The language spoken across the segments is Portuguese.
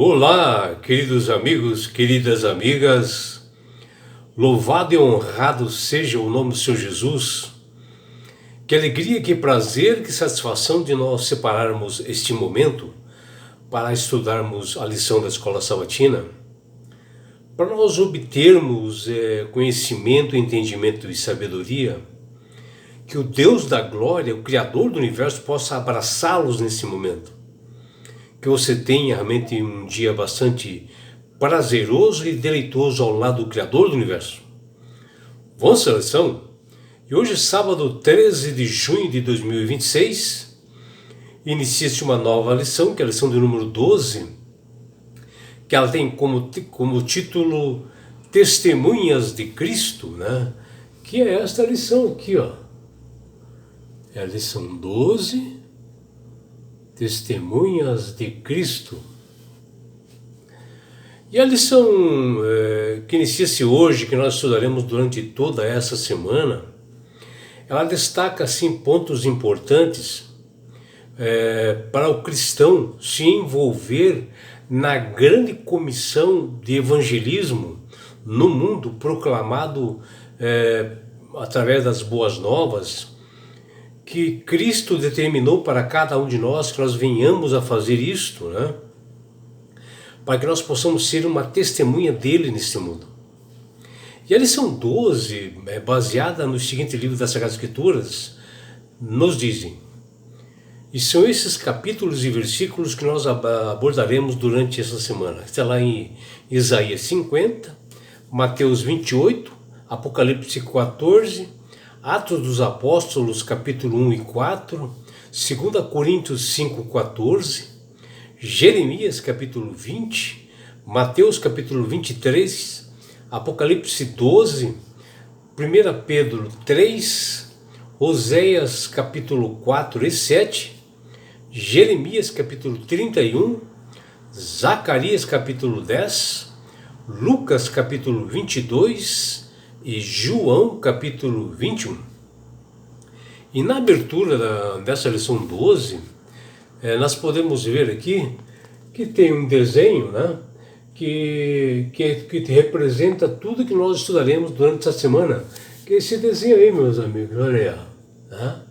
Olá, queridos amigos, queridas amigas, louvado e honrado seja o nome do Senhor Jesus. Que alegria, que prazer, que satisfação de nós separarmos este momento para estudarmos a lição da Escola Sabatina, para nós obtermos conhecimento, entendimento e sabedoria, que o Deus da glória, o Criador do universo, possa abraçá-los nesse momento. Que você tenha realmente um dia bastante prazeroso e deleitoso ao lado do Criador do universo. Vamos à lição? E hoje, sábado 13 de junho de 2026, inicia-se uma nova lição, que é a lição de número 12, que ela tem como título Testemunhas de Cristo, né? Que é esta lição aqui, ó. É a lição 12, Testemunhas de Cristo. E a lição que inicia-se hoje, que nós estudaremos durante toda essa semana, ela destaca assim pontos importantes para o cristão se envolver na grande comissão de evangelismo no mundo proclamado através das boas novas, que Cristo determinou para cada um de nós que nós venhamos a fazer isto, né? Para que nós possamos ser uma testemunha dele neste mundo. E a lição 12, baseada no seguinte livro das Sagradas Escrituras, nos dizem, e são esses capítulos e versículos que nós abordaremos durante essa semana. Está lá em Isaías 50, Mateus 28, Apocalipse 14, Atos dos Apóstolos, capítulo 1 e 4, 2 Coríntios 5, 14, Jeremias, capítulo 20, Mateus, capítulo 23, Apocalipse 12, 1 Pedro 3, Oséias, capítulo 4 e 7, Jeremias, capítulo 31, Zacarias, capítulo 10, Lucas, capítulo 22, e João capítulo 21. E na abertura dessa lição 12, nós podemos ver aqui que tem um desenho, né, que representa tudo que nós estudaremos durante essa semana. Que é esse desenho aí, meus amigos, olha aí. Né?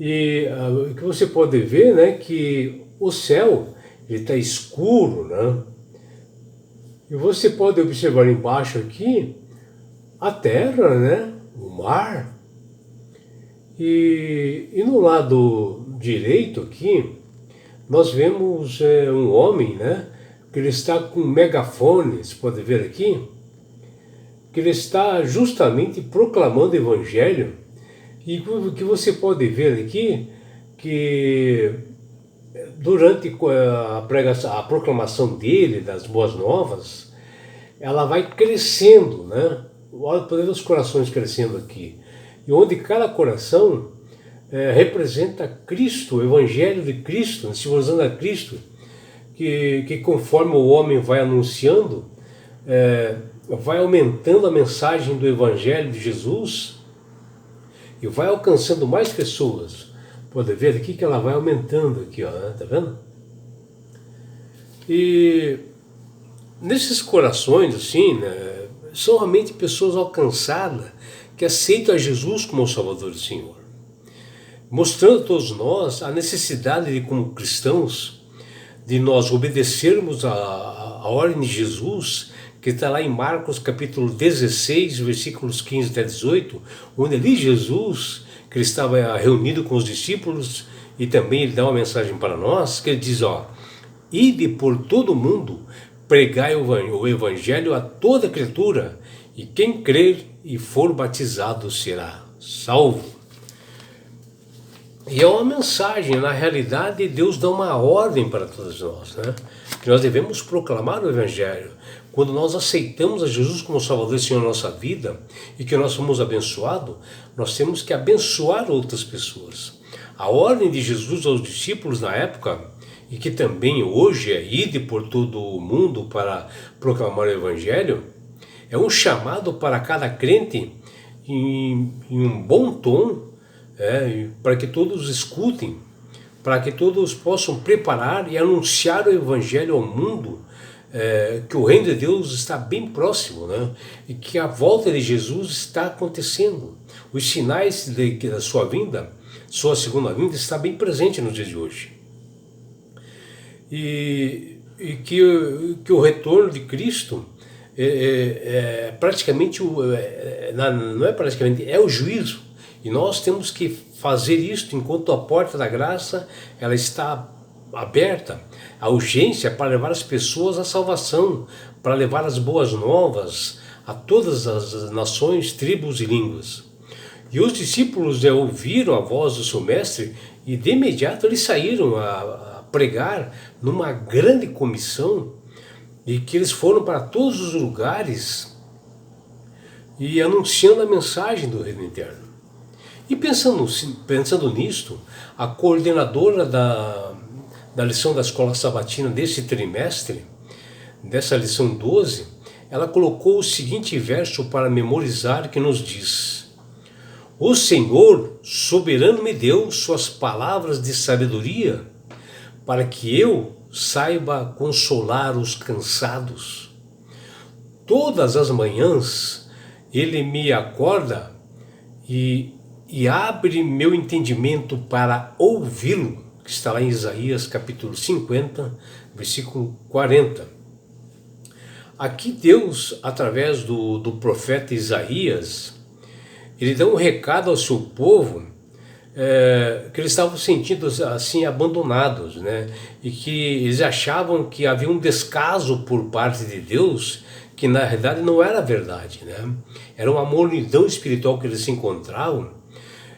E o que você pode ver, né, que o céu está escuro, né? E você pode observar embaixo aqui a terra, né? O mar. E no lado direito aqui, nós vemos um homem, né? Que ele está com um megafone, você pode ver aqui, que ele está justamente proclamando o Evangelho. E o que você pode ver aqui, que durante a proclamação dele, das boas novas, ela vai crescendo, né? Olha o poder dos corações crescendo aqui. E onde cada coração representa Cristo, o Evangelho de Cristo, simbolizando a Cristo, que conforme o homem vai anunciando, vai aumentando a mensagem do Evangelho de Jesus e vai alcançando mais pessoas. Pode ver aqui que ela vai aumentando aqui, ó, tá vendo? E nesses corações, assim, né, são realmente pessoas alcançadas que aceitam a Jesus como o Salvador do Senhor, mostrando a todos nós a necessidade de, como cristãos, de nós obedecermos a ordem de Jesus, que está lá em Marcos capítulo 16, versículos 15 até 18, onde ali Jesus, que ele estava reunido com os discípulos, e também ele dá uma mensagem para nós, que ele diz, ó, ide por todo o mundo, pregai o Evangelho a toda criatura, e quem crer e for batizado será salvo. E é uma mensagem, na realidade Deus dá uma ordem para todos nós, né? Que nós devemos proclamar o Evangelho. Quando nós aceitamos a Jesus como Salvador e Senhor na nossa vida, e que nós somos abençoados, nós temos que abençoar outras pessoas. A ordem de Jesus aos discípulos na época, e que também hoje é ide por todo o mundo para proclamar o Evangelho, é um chamado para cada crente em um bom tom, para que todos escutem, para que todos possam preparar e anunciar o Evangelho ao mundo, que o reino de Deus está bem próximo, né? E que a volta de Jesus está acontecendo. Os sinais da sua vinda, sua segunda vinda, está bem presente nos dias de hoje. E que o retorno de Cristo praticamente, não é praticamente, é o juízo. E nós temos que fazer isso enquanto a porta da graça ela está aberta, a urgência para levar as pessoas à salvação, para levar as boas novas a todas as nações, tribos e línguas. E os discípulos ouviram a voz do seu mestre e de imediato eles saíram a pregar numa grande comissão, e que eles foram para todos os lugares e anunciando a mensagem do reino eterno. E pensando nisto, a coordenadora da lição da escola sabatina desse trimestre, dessa lição 12, ela colocou o seguinte verso para memorizar, que nos diz: O Senhor soberano me deu suas palavras de sabedoria, para que eu saiba consolar os cansados. Todas as manhãs ele me acorda e abre meu entendimento para ouvi-lo, que está lá em Isaías capítulo 50, versículo 40. Aqui Deus, através do profeta Isaías, ele dá um recado ao seu povo, que eles estavam sentindo assim abandonados, né? E que eles achavam que havia um descaso por parte de Deus, que na realidade não era verdade, né? Era uma mornidão espiritual que eles se encontravam,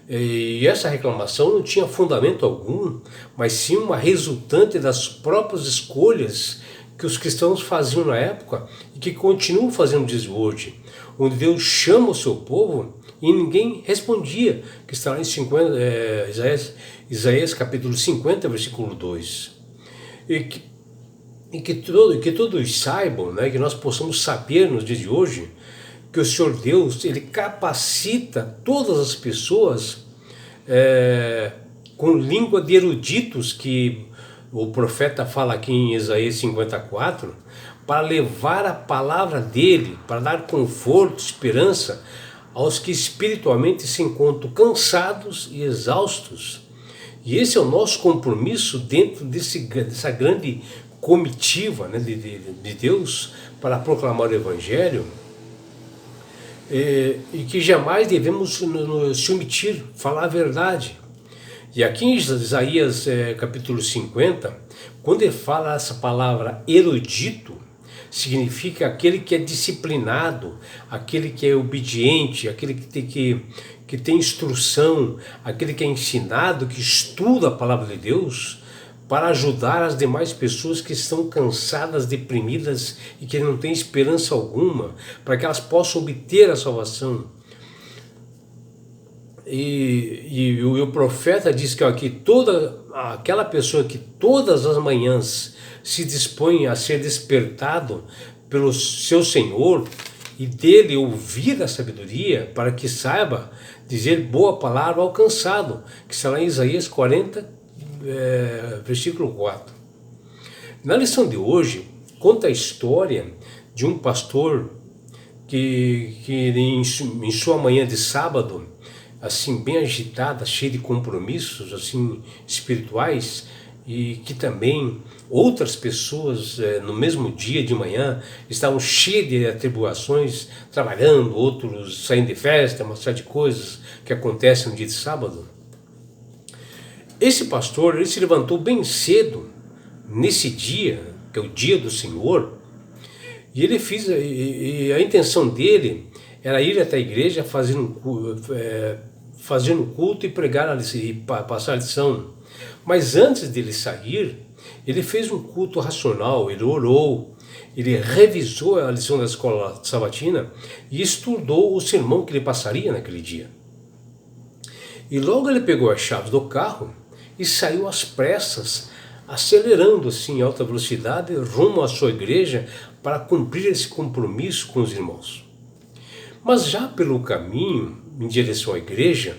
e essa reclamação não tinha fundamento algum, mas sim uma resultante das próprias escolhas que os cristãos faziam na época e que continuam fazendo desde hoje, onde Deus chama o seu povo e ninguém respondia, que está lá em Isaías capítulo 50, versículo 2. E que todos saibam, né, que nós possamos saber nos dias de hoje, que o Senhor Deus, ele capacita todas as pessoas com língua de eruditos, que o profeta fala aqui em Isaías 54, para levar a palavra dele, para dar conforto, esperança aos que espiritualmente se encontram cansados e exaustos. E esse é o nosso compromisso dentro dessa grande comitiva, né, de Deus para proclamar o Evangelho, e que jamais devemos nos omitir, falar a verdade. E aqui em Isaías capítulo 50, quando ele fala essa palavra erudito, significa aquele que é disciplinado, aquele que é obediente, aquele que tem instrução, aquele que é ensinado, que estuda a palavra de Deus, para ajudar as demais pessoas que estão cansadas, deprimidas e que não têm esperança alguma, para que elas possam obter a salvação. E o profeta diz que toda aquela pessoa que todas as manhãs se dispõe a ser despertado pelo seu Senhor e dele ouvir a sabedoria, para que saiba dizer boa palavra ao cansado, que está lá em Isaías 40, versículo 4. Na lição de hoje, conta a história de um pastor que em sua manhã de sábado, assim bem agitada, cheia de compromissos assim espirituais, e que também outras pessoas no mesmo dia de manhã estavam cheias de atribulações, trabalhando, outros saindo de festa, uma série de coisas que acontecem no dia de sábado. Esse pastor, ele se levantou bem cedo nesse dia, que é o dia do Senhor, e ele e a intenção dele era ir até a igreja fazendo culto e pregar e passar a lição. Mas antes dele sair, ele fez um culto racional, ele orou, ele revisou a lição da escola sabatina e estudou o sermão que ele passaria naquele dia. E logo ele pegou as chaves do carro e saiu às pressas, acelerando assim em alta velocidade rumo à sua igreja para cumprir esse compromisso com os irmãos. Mas já pelo caminho em direção à igreja,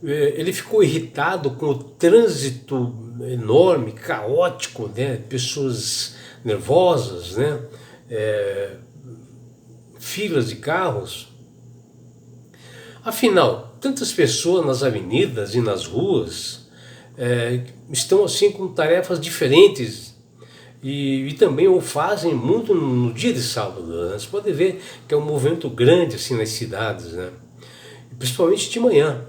ele ficou irritado com o trânsito enorme, caótico, né? Pessoas nervosas, né? Filas de carros. Afinal, tantas pessoas nas avenidas e nas ruas estão assim com tarefas diferentes e também o fazem muito no dia de sábado, né? Você pode ver que é um movimento grande assim nas cidades, né? Principalmente de manhã.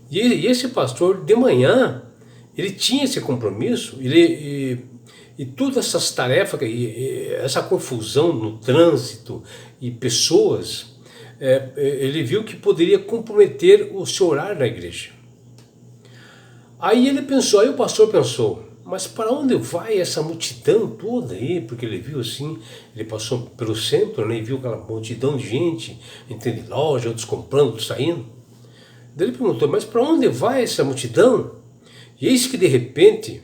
E esse pastor, de manhã, ele tinha esse compromisso, e todas essas tarefas, essa confusão no trânsito e pessoas, ele viu que poderia comprometer o seu horário na igreja. Aí o pastor pensou, mas para onde vai essa multidão toda aí? Porque ele viu assim, ele passou pelo centro, né, e viu aquela multidão de gente, entrando em loja, outros comprando, outros saindo. Daí ele perguntou, mas para onde vai essa multidão? E eis que de repente,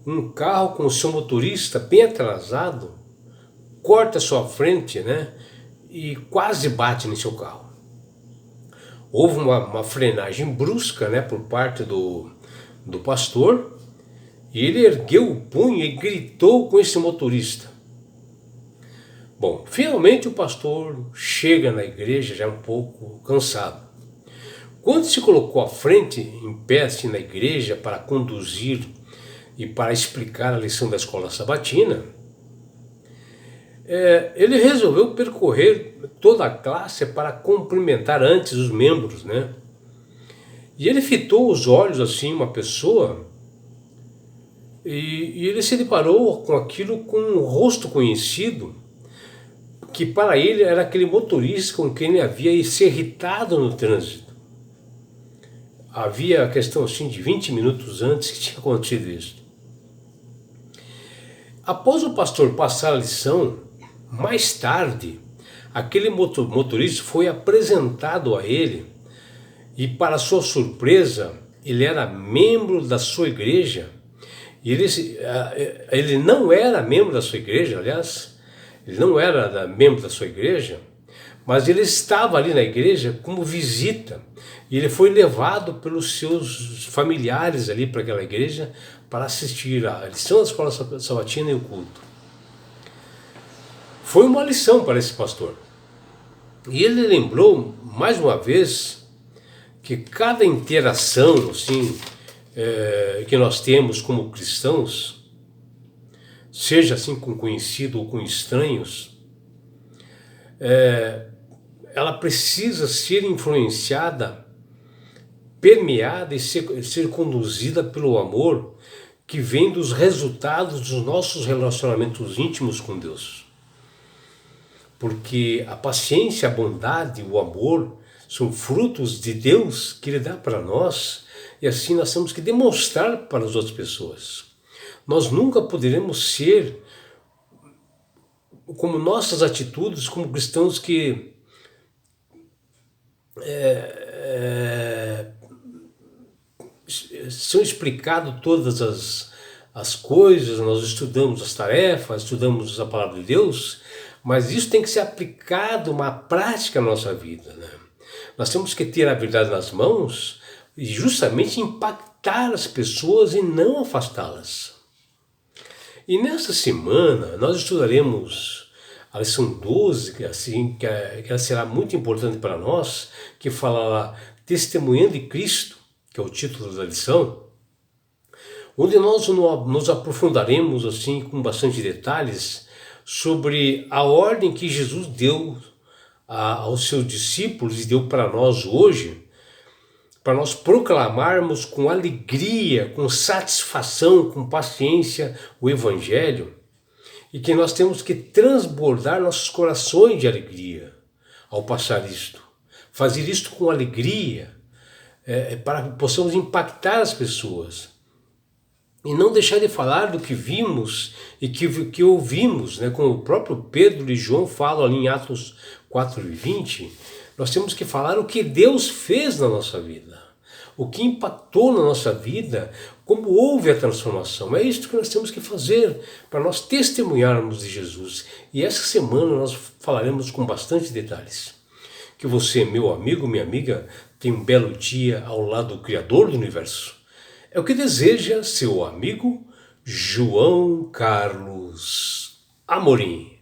um carro com o seu motorista bem atrasado, corta a sua frente, né, e quase bate no seu carro. Houve uma frenagem brusca, né, por parte do pastor, e ele ergueu o punho e gritou com esse motorista. Bom, finalmente o pastor chega na igreja já um pouco cansado. Quando se colocou à frente, em pé assim, na igreja, para conduzir e para explicar a lição da escola sabatina, ele resolveu percorrer toda a classe para cumprimentar antes os membros, né? E ele fitou os olhos assim, uma pessoa, e ele se deparou com aquilo, com um rosto conhecido, que para ele era aquele motorista com quem ele havia se irritado no trânsito. Havia a questão assim de 20 minutos antes que tinha acontecido isso. Após o pastor passar a lição, mais tarde, aquele motorista foi apresentado a ele e, para sua surpresa, ele era membro da sua igreja. E ele não era membro da sua igreja, aliás, ele não era membro da sua igreja, mas ele estava ali na igreja como visita. E ele foi levado pelos seus familiares ali para aquela igreja para assistir a lição da escola sabatina e o culto. Foi uma lição para esse pastor. E ele lembrou, mais uma vez, que cada interação assim, que nós temos como cristãos, seja assim com conhecido ou com estranhos, ela precisa ser influenciada, permeada e ser conduzida pelo amor que vem dos resultados dos nossos relacionamentos íntimos com Deus. Porque a paciência, a bondade, o amor são frutos de Deus que Ele dá para nós, e assim nós temos que demonstrar para as outras pessoas. Nós nunca poderemos ser como nossas atitudes como cristãos que são explicadas todas as coisas, nós estudamos as tarefas, estudamos a palavra de Deus, mas isso tem que ser aplicado, uma prática na nossa vida, né? Nós temos que ter a verdade nas mãos e justamente impactar as pessoas e não afastá-las. E nessa semana nós estudaremos a lição 12, que ela será muito importante para nós, que fala lá, Testemunhando de Cristo, que é o título da lição, onde nós nos aprofundaremos assim com bastante detalhes sobre a ordem que Jesus deu aos seus discípulos e deu para nós hoje, para nós proclamarmos com alegria, com satisfação, com paciência o Evangelho, e que nós temos que transbordar nossos corações de alegria ao passar isto, fazer isto com alegria, para que possamos impactar as pessoas. E não deixar de falar do que vimos e que ouvimos, né? Como o próprio Pedro e João falam ali em Atos 4:20, nós temos que falar o que Deus fez na nossa vida, o que impactou na nossa vida, como houve a transformação. É isso que nós temos que fazer para nós testemunharmos de Jesus. E essa semana nós falaremos com bastante detalhes. Que você, meu amigo, minha amiga, tenha um belo dia ao lado do Criador do Universo. É o que deseja seu amigo João Carlos Amorim.